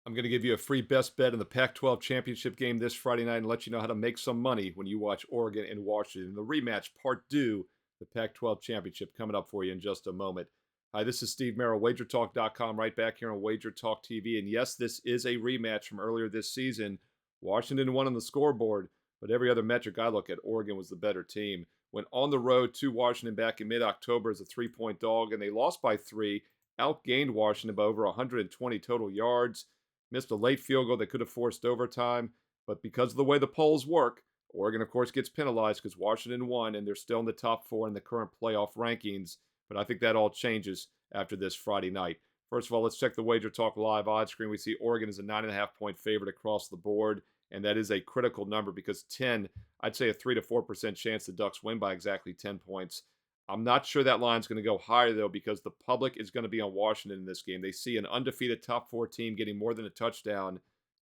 I'm going to give you a free best bet in the Pac-12 Championship game this Friday night and let you know how to make some money when you watch Oregon and Washington. The rematch, part two, the Pac-12 Championship, coming up for you in just a moment. Hi, this is Steve Merrill, WagerTalk.com, right back here on Wager Talk TV. And yes, this is a rematch from earlier this season. Washington won on the scoreboard, but every other metric I look at, Oregon was the better team. Went on the road to Washington back in mid-October as a 3-point dog, and they lost by 3, outgained Washington by over 120 total yards. Missed a late field goal that could have forced overtime, but because of the way the polls work, Oregon, of course, gets penalized because Washington won, and they're still in the top 4 in the current playoff rankings. But I think that all changes after this Friday night. First of all, let's check the Wager Talk live odds screen. We see Oregon is a 9.5-point favorite across the board, and that is a critical number because 10, I'd say a 3 to 4% chance the Ducks win by exactly 10 points. I'm not sure that line's going to go higher, though, because the public is going to be on Washington in this game. They see an undefeated top 4 team getting more than a touchdown.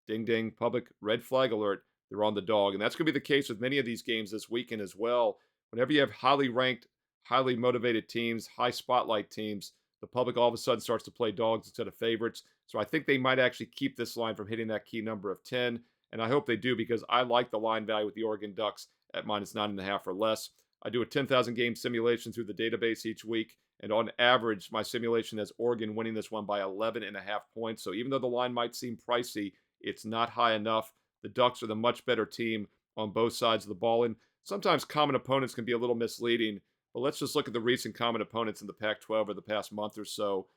Ding, ding, public red flag alert. They're on the dog. And that's going to be the case with many of these games this weekend as well. Whenever you have highly ranked, highly motivated teams, high spotlight teams, the public all of a sudden starts to play dogs instead of favorites. So I think they might actually keep this line from hitting that key number of 10. And I hope they do because I like the line value with the Oregon Ducks at minus 9.5 or less. I do a 10,000 game simulation through the database each week, and on average, my simulation has Oregon winning this one by 11.5 points. So even though the line might seem pricey, it's not high enough. The Ducks are the much better team on both sides of the ball, and sometimes common opponents can be a little misleading. But let's just look at the recent common opponents in the Pac-12 over the past month or so.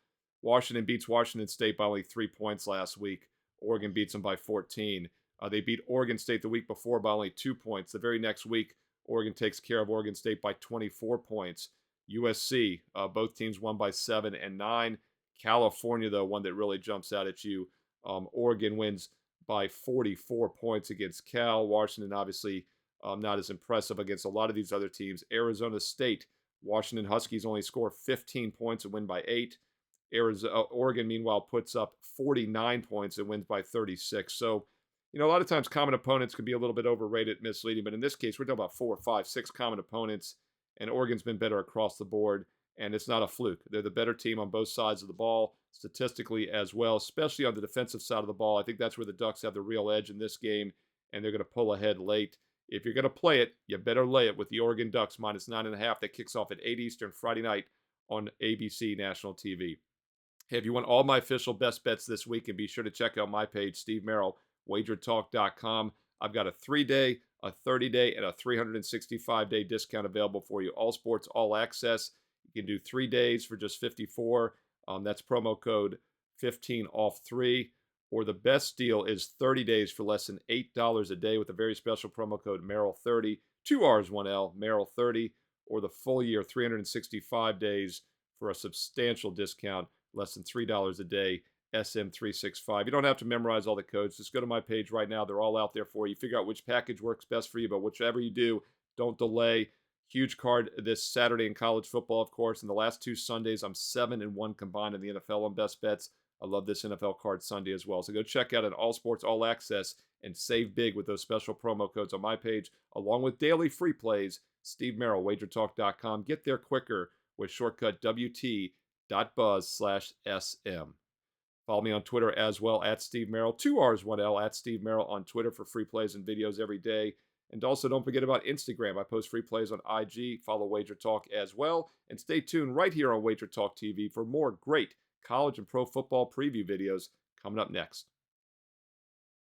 Washington beats Washington State by only 3 points last week. Oregon beats them by 14. They beat Oregon State the week before by only 2 points. The very next week, Oregon takes care of Oregon State by 24 points. USC, both teams won by 7 and 9. California, though, one that really jumps out at you. Oregon wins by 44 points against Cal. Washington, obviously, not as impressive against a lot of these other teams. Arizona State, Washington Huskies only score 15 points and win by 8. Oregon, meanwhile, puts up 49 points and wins by 36. So, a lot of times common opponents can be a little bit overrated, misleading, but in this case, we're talking about 4, 5, 6 common opponents, and Oregon's been better across the board, and it's not a fluke. They're the better team on both sides of the ball, statistically as well, especially on the defensive side of the ball. I think that's where the Ducks have the real edge in this game, and they're going to pull ahead late. If you're going to play it, you better lay it with the Oregon Ducks minus 9.5. That kicks off at 8 Eastern Friday night on ABC National TV. Hey, if you want all my official best bets this week, and be sure to check out my page, Steve Merrill, WagerTalk.com. I've got a 3-day, a 30-day, and a 365-day discount available for you. All sports, all access. You can do 3 days for just $54. That's promo code 15 off 3. Or the best deal is 30 days for less than $8 a day with a very special promo code Merrill30. 2 R's, 1 L, Merrill30. Or the full year, 365 days for a substantial discount, less than $3 a day. SM365. You don't have to memorize all the codes. Just go to my page right now. They're all out there for you. Figure out which package works best for you, but whichever you do, don't delay. Huge card this Saturday in college football, of course. In the last 2 Sundays, I'm 7-1 combined in the NFL on best bets. I love this NFL card Sunday as well. So go check out an All Sports All Access and save big with those special promo codes on my page, along with daily free plays. Steve Merrill, WagerTalk.com. Get there quicker with shortcut WT.buzz/SM. Follow me on Twitter as well, at Steve Merrill, 2 R's, 1 L, at Steve Merrill on Twitter for free plays and videos every day. And also don't forget about Instagram. I post free plays on IG. Follow Wager Talk as well. And stay tuned right here on Wager Talk TV for more great college and pro football preview videos coming up next.